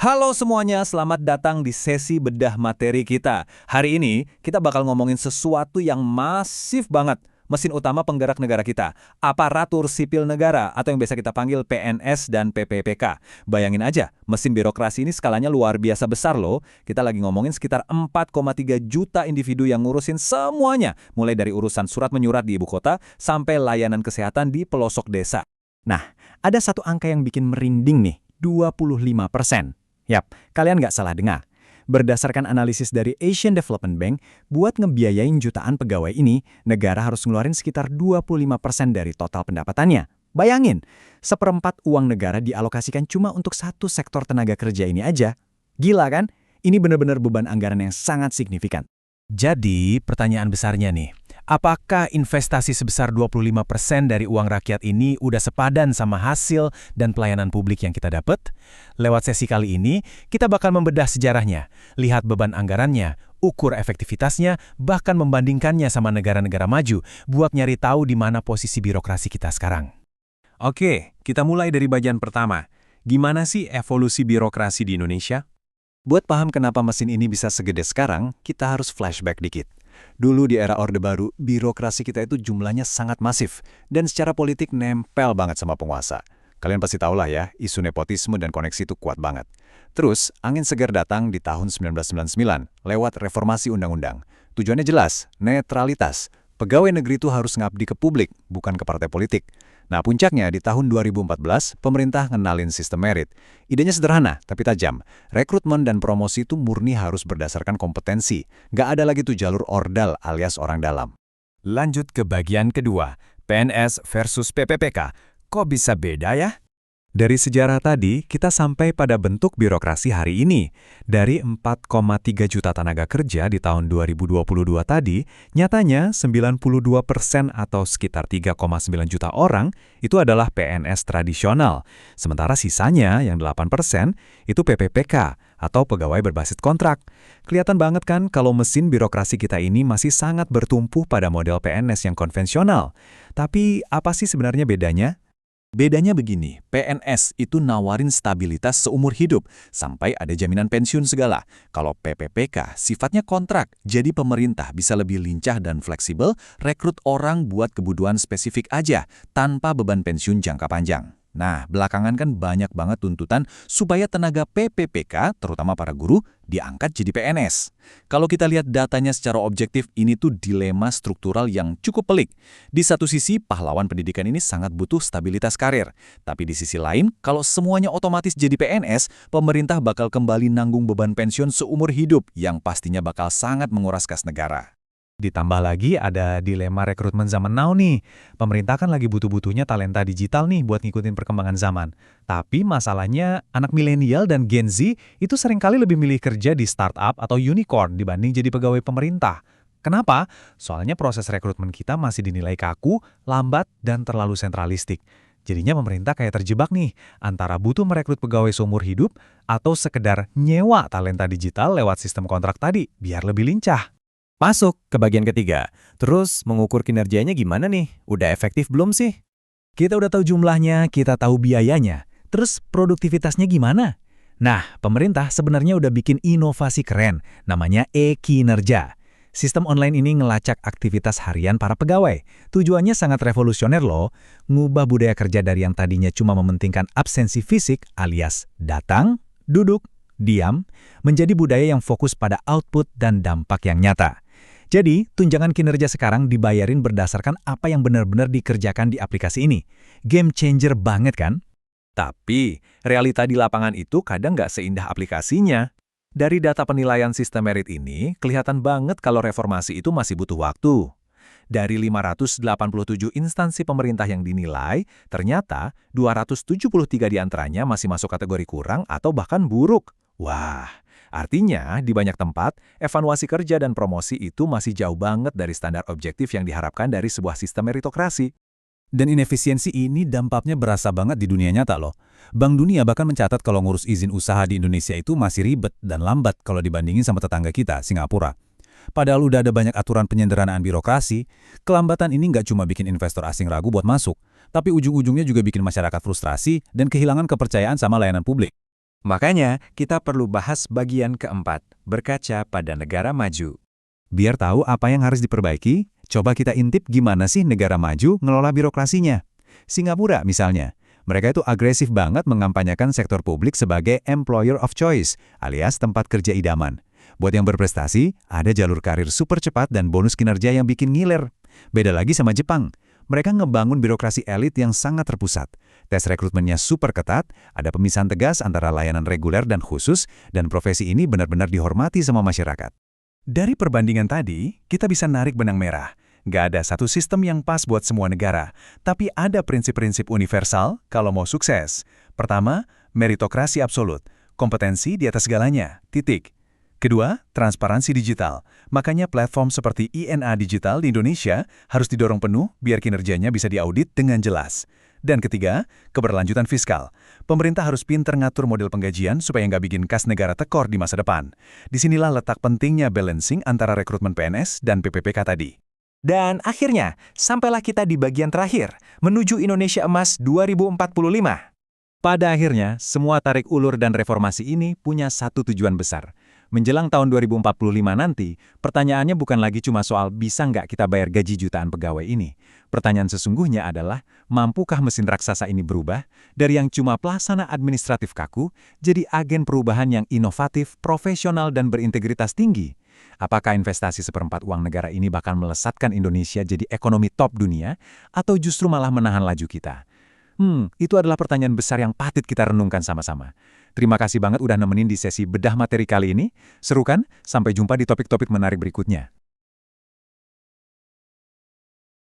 Halo semuanya, selamat datang di sesi bedah materi kita. Hari ini kita bakal ngomongin sesuatu yang masif banget. Mesin utama penggerak negara kita, aparatur sipil negara atau yang biasa kita panggil PNS dan PPPK. Bayangin aja, mesin birokrasi ini skalanya luar biasa besar loh. Kita lagi ngomongin sekitar 4,3 juta individu yang ngurusin semuanya, mulai dari urusan surat menyurat di ibu kota sampai layanan kesehatan di pelosok desa. Nah, ada satu angka yang bikin merinding nih, 25%. Yap, kalian nggak salah dengar. Berdasarkan analisis dari Asian Development Bank, buat ngebiayain jutaan pegawai ini, negara harus ngeluarin sekitar 25% dari total pendapatannya. Bayangin, seperempat uang negara dialokasikan cuma untuk satu sektor tenaga kerja ini aja. Gila kan? Ini benar-benar beban anggaran yang sangat signifikan. Jadi, pertanyaan besarnya nih, apakah investasi sebesar 25% dari uang rakyat ini udah sepadan sama hasil dan pelayanan publik yang kita dapat? Lewat sesi kali ini, kita bakal membedah sejarahnya, lihat beban anggarannya, ukur efektivitasnya, bahkan membandingkannya sama negara-negara maju buat nyari tahu di mana posisi birokrasi kita sekarang. Oke, kita mulai dari bagian pertama. Gimana sih evolusi birokrasi di Indonesia? Buat paham kenapa mesin ini bisa segede sekarang, kita harus flashback dikit. Dulu di era Orde Baru, birokrasi kita itu jumlahnya sangat masif, dan secara politik nempel banget sama penguasa. Kalian pasti tahu lah ya, isu nepotisme dan koneksi itu kuat banget. Terus, angin segar datang di tahun 1999, lewat reformasi undang-undang. Tujuannya jelas, netralitas. Pegawai negeri itu harus ngabdi ke publik, bukan ke partai politik. Nah, puncaknya di tahun 2014, pemerintah ngenalin sistem merit. Idenya sederhana, tapi tajam. Rekrutmen dan promosi itu murni harus berdasarkan kompetensi. Nggak ada lagi tuh jalur ordal alias orang dalam. Lanjut ke bagian kedua, PNS versus PPPK. Kok bisa beda ya? Dari sejarah tadi, kita sampai pada bentuk birokrasi hari ini. Dari 4,3 juta tenaga kerja di tahun 2022 tadi, nyatanya 92% atau sekitar 3,9 juta orang itu adalah PNS tradisional. Sementara sisanya, yang 8%, itu PPPK atau pegawai berbasis kontrak. Kelihatan banget kan kalau mesin birokrasi kita ini masih sangat bertumpu pada model PNS yang konvensional. Tapi apa sih sebenarnya bedanya? Bedanya begini, PNS itu nawarin stabilitas seumur hidup, sampai ada jaminan pensiun segala. Kalau PPPK sifatnya kontrak, jadi pemerintah bisa lebih lincah dan fleksibel rekrut orang buat kebutuhan spesifik aja, tanpa beban pensiun jangka panjang. Nah, belakangan kan banyak banget tuntutan supaya tenaga PPPK, terutama para guru, diangkat jadi PNS. Kalau kita lihat datanya secara objektif, ini tuh dilema struktural yang cukup pelik. Di satu sisi, pahlawan pendidikan ini sangat butuh stabilitas karir. Tapi di sisi lain, kalau semuanya otomatis jadi PNS, pemerintah bakal kembali nanggung beban pensiun seumur hidup yang pastinya bakal sangat menguras kas negara. Ditambah lagi ada dilema rekrutmen zaman now nih. Pemerintah kan lagi butuh-butuhnya talenta digital nih buat ngikutin perkembangan zaman. Tapi masalahnya anak milenial dan Gen Z itu seringkali lebih milih kerja di startup atau unicorn dibanding jadi pegawai pemerintah. Kenapa? Soalnya proses rekrutmen kita masih dinilai kaku, lambat, dan terlalu sentralistik. Jadinya pemerintah kayak terjebak nih antara butuh merekrut pegawai seumur hidup atau sekedar nyewa talenta digital lewat sistem kontrak tadi biar lebih lincah. Masuk ke bagian ketiga. Terus mengukur kinerjanya gimana nih? Udah efektif belum sih? Kita udah tahu jumlahnya, kita tahu biayanya. Terus produktivitasnya gimana? Nah, pemerintah sebenarnya udah bikin inovasi keren, namanya e-kinerja. Sistem online ini ngelacak aktivitas harian para pegawai. Tujuannya sangat revolusioner loh, ngubah budaya kerja dari yang tadinya cuma mementingkan absensi fisik alias datang, duduk, diam, menjadi budaya yang fokus pada output dan dampak yang nyata. Jadi, tunjangan kinerja sekarang dibayarin berdasarkan apa yang benar-benar dikerjakan di aplikasi ini. Game changer banget kan? Tapi, realita di lapangan itu kadang nggak seindah aplikasinya. Dari data penilaian sistem merit ini, kelihatan banget kalau reformasi itu masih butuh waktu. Dari 587 instansi pemerintah yang dinilai, ternyata 273 diantaranya masih masuk kategori kurang atau bahkan buruk. Wah, artinya di banyak tempat, evaluasi kerja dan promosi itu masih jauh banget dari standar objektif yang diharapkan dari sebuah sistem meritokrasi. Dan inefisiensi ini dampaknya berasa banget di dunia nyata loh. Bank Dunia bahkan mencatat kalau ngurus izin usaha di Indonesia itu masih ribet dan lambat kalau dibandingin sama tetangga kita, Singapura. Padahal udah ada banyak aturan penyederhanaan birokrasi, kelambatan ini nggak cuma bikin investor asing ragu buat masuk, tapi ujung-ujungnya juga bikin masyarakat frustrasi dan kehilangan kepercayaan sama layanan publik. Makanya, kita perlu bahas bagian keempat, berkaca pada negara maju. Biar tahu apa yang harus diperbaiki, coba kita intip gimana sih negara maju ngelola birokrasinya. Singapura misalnya, mereka itu agresif banget mengampanyakan sektor publik sebagai employer of choice, alias tempat kerja idaman. Buat yang berprestasi, ada jalur karir super cepat dan bonus kinerja yang bikin ngiler. Beda lagi sama Jepang. Mereka ngebangun birokrasi elit yang sangat terpusat. Tes rekrutmennya super ketat, ada pemisahan tegas antara layanan reguler dan khusus, dan profesi ini benar-benar dihormati sama masyarakat. Dari perbandingan tadi, kita bisa narik benang merah. Nggak ada satu sistem yang pas buat semua negara, tapi ada prinsip-prinsip universal kalau mau sukses. Pertama, meritokrasi absolut, kompetensi di atas segalanya, titik. Kedua, transparansi digital. Makanya platform seperti INA Digital di Indonesia harus didorong penuh biar kinerjanya bisa diaudit dengan jelas. Dan ketiga, keberlanjutan fiskal. Pemerintah harus pinter ngatur model penggajian supaya nggak bikin kas negara tekor di masa depan. Disinilah letak pentingnya balancing antara rekrutmen PNS dan PPPK tadi. Dan akhirnya, sampailah kita di bagian terakhir, menuju Indonesia Emas 2045. Pada akhirnya, semua tarik ulur dan reformasi ini punya satu tujuan besar. Menjelang tahun 2045 nanti, pertanyaannya bukan lagi cuma soal bisa nggak kita bayar gaji jutaan pegawai ini. Pertanyaan sesungguhnya adalah, mampukah mesin raksasa ini berubah dari yang cuma pelaksana administratif kaku, jadi agen perubahan yang inovatif, profesional, dan berintegritas tinggi? Apakah investasi seperempat uang negara ini bakal melesatkan Indonesia jadi ekonomi top dunia, atau justru malah menahan laju kita? Itu adalah pertanyaan besar yang patut kita renungkan sama-sama. Terima kasih banget udah nemenin di sesi bedah materi kali ini. Seru kan? Sampai jumpa di topik-topik menarik berikutnya.